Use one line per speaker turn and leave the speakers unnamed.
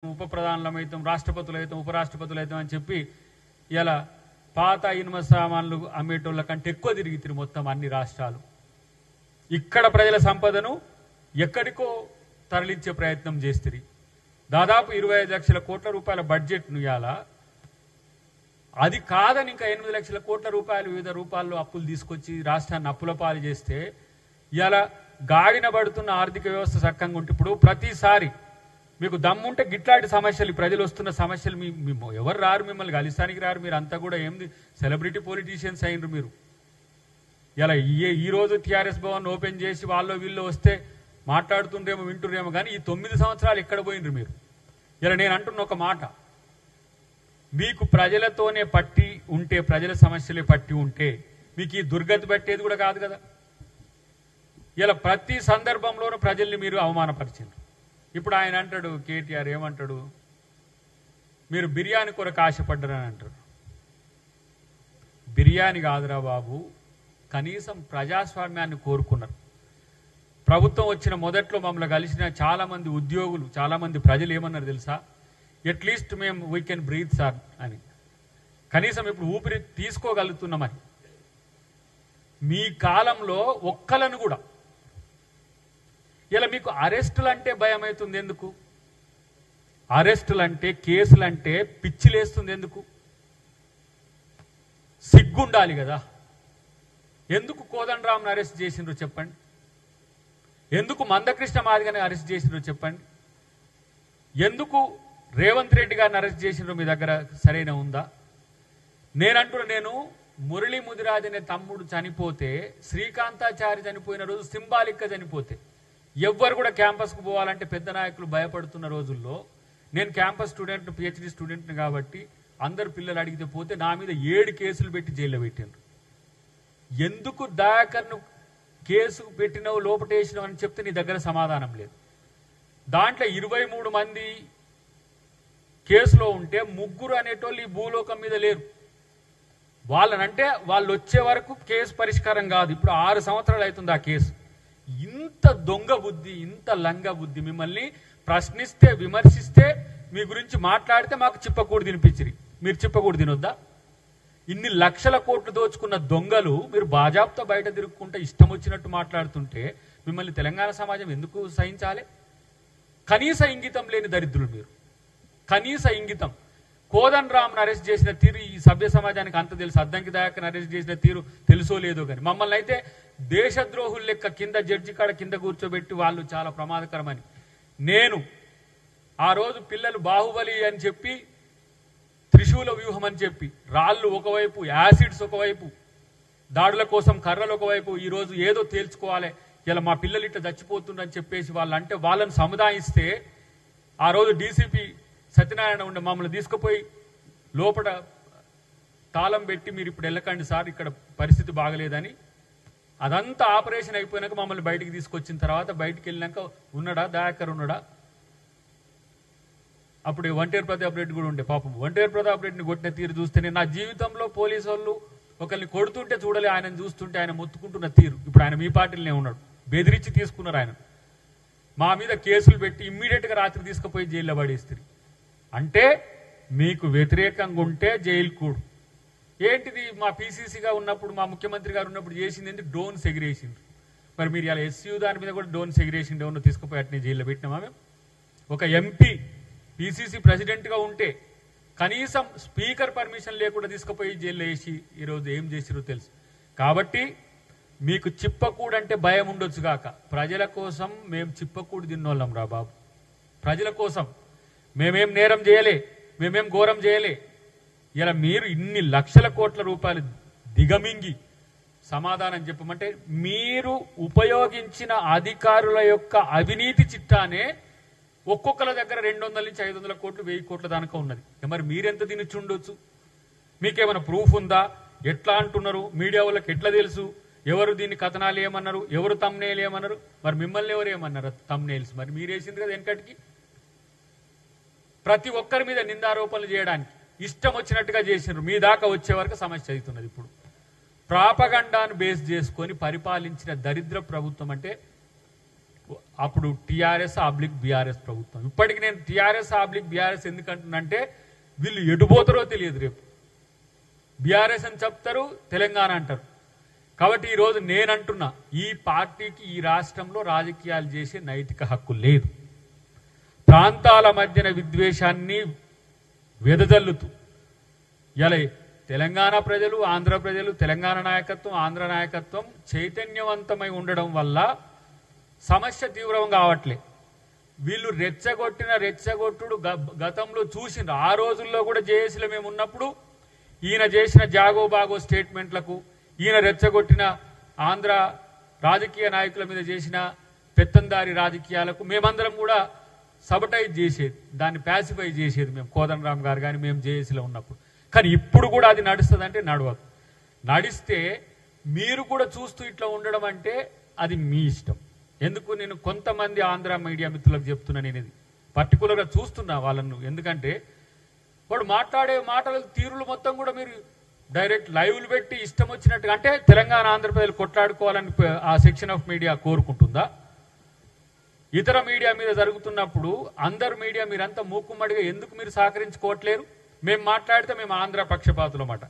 ఉప ప్రధానులమైతాం, రాష్ట్రపతులైతాం, ఉపరాష్ట్రపతులైతాం అని చెప్పి ఇలా పాత ఇనుమ సామాన్లు అమ్మేటోళ్ళ కంటే ఎక్కువ తిరిగితిరి మొత్తం అన్ని రాష్ట్రాలు. ఇక్కడ ప్రజల సంపదను ఎక్కడికో తరలించే ప్రయత్నం చేస్తుంది. దాదాపు 25 లక్షల కోట్ల రూపాయల బడ్జెట్ను ఇవాళ అది కాదని ఇంకా 8 లక్షల కోట్ల రూపాయలు వివిధ రూపాల్లో అప్పులు తీసుకొచ్చి రాష్ట్రాన్ని అప్పుల పాలు చేస్తే ఇవాళ గాడిన పడుతున్న ఆర్థిక వ్యవస్థ చక్కగా ఉంటే ఇప్పుడు ప్రతిసారి మీకు దమ్ముంటే గిట్లాంటి సమస్యలు ప్రజలు వస్తున్న సమస్యలు ఎవరు రారు, మిమ్మల్ని కలిస్తానికి రారు. మీరు అంతా కూడా ఏంది సెలబ్రిటీ పొలిటీషియన్స్ అయినరు. మీరు ఇలా ఈ రోజు టీఆర్ఎస్ భవన్ ఓపెన్ చేసి వాళ్ళు వీళ్ళు వస్తే మాట్లాడుతుండ్రేమో వింటుర్రేమో, కానీ ఈ 9 సంవత్సరాలు ఎక్కడ పోయినరు మీరు? ఇలా నేను అంటున్న ఒక మాట, మీకు ప్రజలతోనే పట్టి ఉంటే, ప్రజల సమస్యలే పట్టి ఉంటే మీకు ఈ దుర్గతి పట్టేది కూడా కాదు కదా. ఇలా ప్రతి సందర్భంలోనూ ప్రజల్ని మీరు అవమానపరిచారు. ఇప్పుడు ఆయన అంటాడు, కేటీఆర్ ఏమంటాడు, మీరు బిర్యానీ కొరకు ఆశపడ్డారని అంటారు. బిర్యానీ కాదురా బాబు, కనీసం ప్రజాస్వామ్యాన్ని కోరుకున్నారు. ప్రభుత్వం వచ్చిన మొదట్లో మమ్మల్ని కలిసిన చాలామంది ఉద్యోగులు, చాలామంది ప్రజలు ఏమన్నారు తెలుసా, అట్లీస్ట్ మేము వీ కెన్ బ్రీత్ సార్ అని, కనీసం ఇప్పుడు ఊపిరి తీసుకోగలుగుతున్నామని. మీ కాలంలో ఒక్కలను కూడా ఇలా మీకు అరెస్టులు అంటే భయం అవుతుంది ఎందుకు? అరెస్టులు అంటే, కేసులు అంటే పిచ్చిలేస్తుంది ఎందుకు? సిగ్గుండాలి కదా. ఎందుకు కోదండరాంను అరెస్ట్ చేసిండ్రో చెప్పండి, ఎందుకు మందకృష్ణ మాదిగని అరెస్ట్ చేసిండ్రో చెప్పండి, ఎందుకు రేవంత్ రెడ్డి గారిని అరెస్ట్ చేసిండ్రో మీ దగ్గర సరైన ఉందా? నేను మురళీ ముదిరాజ్ అనే తమ్ముడు చనిపోతే, శ్రీకాంతాచారి చనిపోయిన రోజు సింబాలిక్గా చనిపోతే ఎవ్వరు కూడా క్యాంపస్కు పోవాలంటే పెద్ద నాయకులు భయపడుతున్న రోజుల్లో నేను క్యాంపస్ స్టూడెంట్, పిహెచ్డి స్టూడెంట్ని కాబట్టి అందరు పిల్లలు అడిగితే పోతే నా మీద 7 కేసులు పెట్టి జైల్లో పెట్టిండ్రు. ఎందుకు దయాకర్ను కేసు పెట్టినవు, లోపటేసినావు అని చెప్తే నీ దగ్గర సమాధానం లేదు. దాంట్లో 23 మంది కేసులో ఉంటే 3 అనేటోళ్ళు ఈ భూలోకం మీద లేరు. వాళ్ళనంటే వాళ్ళు వచ్చే వరకు కేసు పరిష్కారం కాదు. ఇప్పుడు 6 సంవత్సరాలు అవుతుంది ఆ కేసు. ఇంత దొంగ బుద్ధి, ఇంత లంగ బుద్ధి, మిమ్మల్ని ప్రశ్నిస్తే, విమర్శిస్తే, మీ గురించి మాట్లాడితే మాకు చిప్పకూడు తినిపించిరి. మీరు చిప్పకూడు తినొద్దా? ఇన్ని లక్షల కోట్లు దోచుకున్న దొంగలు మీరు బాజాబ్తో బయట తిరుగుకుంటే ఇష్టం వచ్చినట్టు మాట్లాడుతుంటే మిమ్మల్ని తెలంగాణ సమాజం ఎందుకు సహించాలి? కనీస ఇంగితం లేని దరిద్రులు మీరు, కనీస ఇంగితం. కోదండరాంను అరెస్ట్ చేసిన తీరు ఈ సభ్య సమాజానికి అంత తెలుసు. అద్దంకి దయాకర్ని అరెస్ట్ చేసిన తీరు తెలుసో లేదో కానీ మమ్మల్ని అయితే దేశద్రోహుల లెక్క కింద జడ్జి కాడ కింద కూర్చోబెట్టి వాళ్ళు చాలా ప్రమాదకరమని. నేను ఆ రోజు పిల్లలు బాహుబలి అని చెప్పి, త్రిశూల వ్యూహం అని చెప్పి, రాళ్ళు ఒకవైపు, యాసిడ్స్ ఒకవైపు, దాడుల కోసం కర్రలు ఒకవైపు, ఈరోజు ఏదో తేల్చుకోవాలి, ఇలా మా పిల్లలు ఇట్లా చచ్చిపోతుందని చెప్పేసి వాళ్ళంటే వాళ్ళని సముదాయిస్తే, ఆ రోజు డీసీపీ సత్యనారాయణ ఉండే మమ్మల్ని తీసుకుపోయి లోపల తాళం పెట్టి మీరు ఇప్పుడు వెళ్ళకండి సార్, ఇక్కడ పరిస్థితి బాగలేదని, అదంతా ఆపరేషన్ అయిపోయినాక మమ్మల్ని బయటికి తీసుకొచ్చిన తర్వాత బయటికి వెళ్ళినాక ఉన్నాడా దయాకర్? ఉన్నాడా? అప్పుడు ఒంటేరు ప్రతాప్ రెడ్డి కూడా ఉండే. పాపం ఒంటేరు ప్రతాప్ రెడ్డిని కొట్టిన తీరు చూస్తే నేను నా జీవితంలో పోలీసు వాళ్ళు ఒకరిని కొడుతుంటే చూడలే, ఆయనను చూస్తుంటే ఆయన మొత్తుకుంటున్న తీరు. ఇప్పుడు ఆయన మీ పార్టీలోనే ఉన్నాడు, బెదిరించి తీసుకున్నారు ఆయన. మా మీద కేసులు పెట్టి ఇమ్మీడియట్గా రాత్రి తీసుకుపోయి జైల్లో పడేస్తారు. అంటే మీకు వ్యతిరేకంగా ఉంటే జైలు కూడు. ఏంటిది? మా పీసీసీగా ఉన్నప్పుడు, మా ముఖ్యమంత్రి గారు ఉన్నప్పుడు చేసింది ఏంటి? డ్రోన్స్ ఎగిరేసిండ్రు. మరి మీరు ఇలా ఎస్యూ దాని మీద కూడా డ్రోన్స్ ఎగిరేసిండు, ఏమన్నా తీసుకుపోయి అట్నే జైల్లో పెట్టినామా మేము? ఒక ఎంపీ పీసీసీ ప్రెసిడెంట్గా ఉంటే కనీసం స్పీకర్ పర్మిషన్ లేకుండా తీసుకుపోయి జైల్లో వేసి ఈరోజు ఏం చేసిరో తెలుసు. కాబట్టి మీకు చిప్పకూడంటే భయం ఉండొచ్చు కాక, ప్రజల కోసం మేము చిప్పకూడు తిన్నోళ్ళం రా బాబు. ప్రజల కోసం మేమేం నేరం చేయలే, మేమేం ఘోరం చేయలే. ఇలా మీరు ఇన్ని లక్షల కోట్ల రూపాయలు దిగమింగి సమాధానం చెప్పమంటే మీరు ఉపయోగించిన అధికారుల యొక్క అవినీతి చిట్టానే ఒక్కొక్కరి దగ్గర 200 నుంచి 500 కోట్లు, 1000 కోట్ల దాకా ఉన్నది. మరి మీరెంత తినొచ్చు ఉండొచ్చు? మీకేమైనా ప్రూఫ్ ఉందా? ఎట్లా అంటున్నారు? మీడియా వాళ్ళకి ఎట్లా తెలుసు? ఎవరు దీన్ని కథనాలు ఏమన్నారు, ఎవరు తమ్నేలు ఏమన్నారు? మరి మిమ్మల్ని ఎవరు ఏమన్నారు తమ్నేల్స్? మరి మీరేసింది కదా వెనకటికి. ప్రతి ఒక్కరి మీద నిందారోపణలు చేయడానికి ఇష్టం వచ్చినట్టుగా చేసినారు. మీ దాకా వచ్చే వరకు సమస్య అవుతున్నది. ఇప్పుడు ప్రాపగండాను బేస్ చేసుకొని పరిపాలించిన దరిద్ర ప్రభుత్వం అంటే అప్పుడు టీఆర్ఎస్/బీఆర్ఎస్ ప్రభుత్వం. ఇప్పటికి నేను టీఆర్ఎస్/బీఆర్ఎస్ ఎందుకంటున్నంటే వీళ్ళు ఎటుపోతారో తెలియదు. రేపు బీఆర్ఎస్ అని చెప్తారు, తెలంగాణ అంటారు. కాబట్టి ఈరోజు నేనంటున్నా, ఈ పార్టీకి ఈ రాష్ట్రంలో రాజకీయాలు చేసే నైతిక హక్కు లేదు. ప్రాంతాల మధ్యన విద్వేషాన్ని వెదజల్లుతూ ఇలా తెలంగాణ ప్రజలు, ఆంధ్ర ప్రజలు, తెలంగాణ నాయకత్వం, ఆంధ్ర నాయకత్వం చైతన్యవంతమై ఉండడం వల్ల సమస్య తీవ్రం కావట్లే. వీళ్ళు రెచ్చగొట్టుడు గతంలో చూసిండ్రు. ఆ రోజుల్లో కూడా జేఏసీలో మేము ఉన్నప్పుడు ఈయన చేసిన జాగో బాగో స్టేట్మెంట్లకు, ఈయన రెచ్చగొట్టిన ఆంధ్ర రాజకీయ నాయకుల మీద చేసిన పెత్తందారి రాజకీయాలకు మేమందరం కూడా సబటైజ్ చేసేది, దాన్ని ప్యాసిఫై చేసేది మేము, కోదండరామ్ గారు కానీ మేము జేఏసీలో ఉన్నప్పుడు. కానీ ఇప్పుడు కూడా అది నడుస్తుందంటే నడవదు. నడిస్తే మీరు కూడా చూస్తూ ఇట్లా ఉండడం అంటే అది మీ ఇష్టం. ఎందుకు నేను కొంతమంది ఆంధ్ర మీడియా మిత్రులకు చెప్తున్నా, నేను ఇది పర్టికులర్గా చూస్తున్నా వాళ్ళను. ఎందుకంటే వాడు మాట్లాడే మాటల తీరులు మొత్తం కూడా మీరు డైరెక్ట్ లైవ్లు పెట్టి ఇష్టం వచ్చినట్టుగా, అంటే తెలంగాణ ఆంధ్రప్రదేశ్ కొట్లాడుకోవాలని ఆ సెక్షన్ ఆఫ్ మీడియా కోరుకుంటుందా? ఇతర మీడియా మీద జరుగుతున్నప్పుడు అందరు మీడియా మీరంతా మూకుమ్మడిగా ఎందుకు మీరు సహకరించుకోవట్లేరు? మేము మాట్లాడితే మేము ఆంధ్ర పక్షపాతులమాట.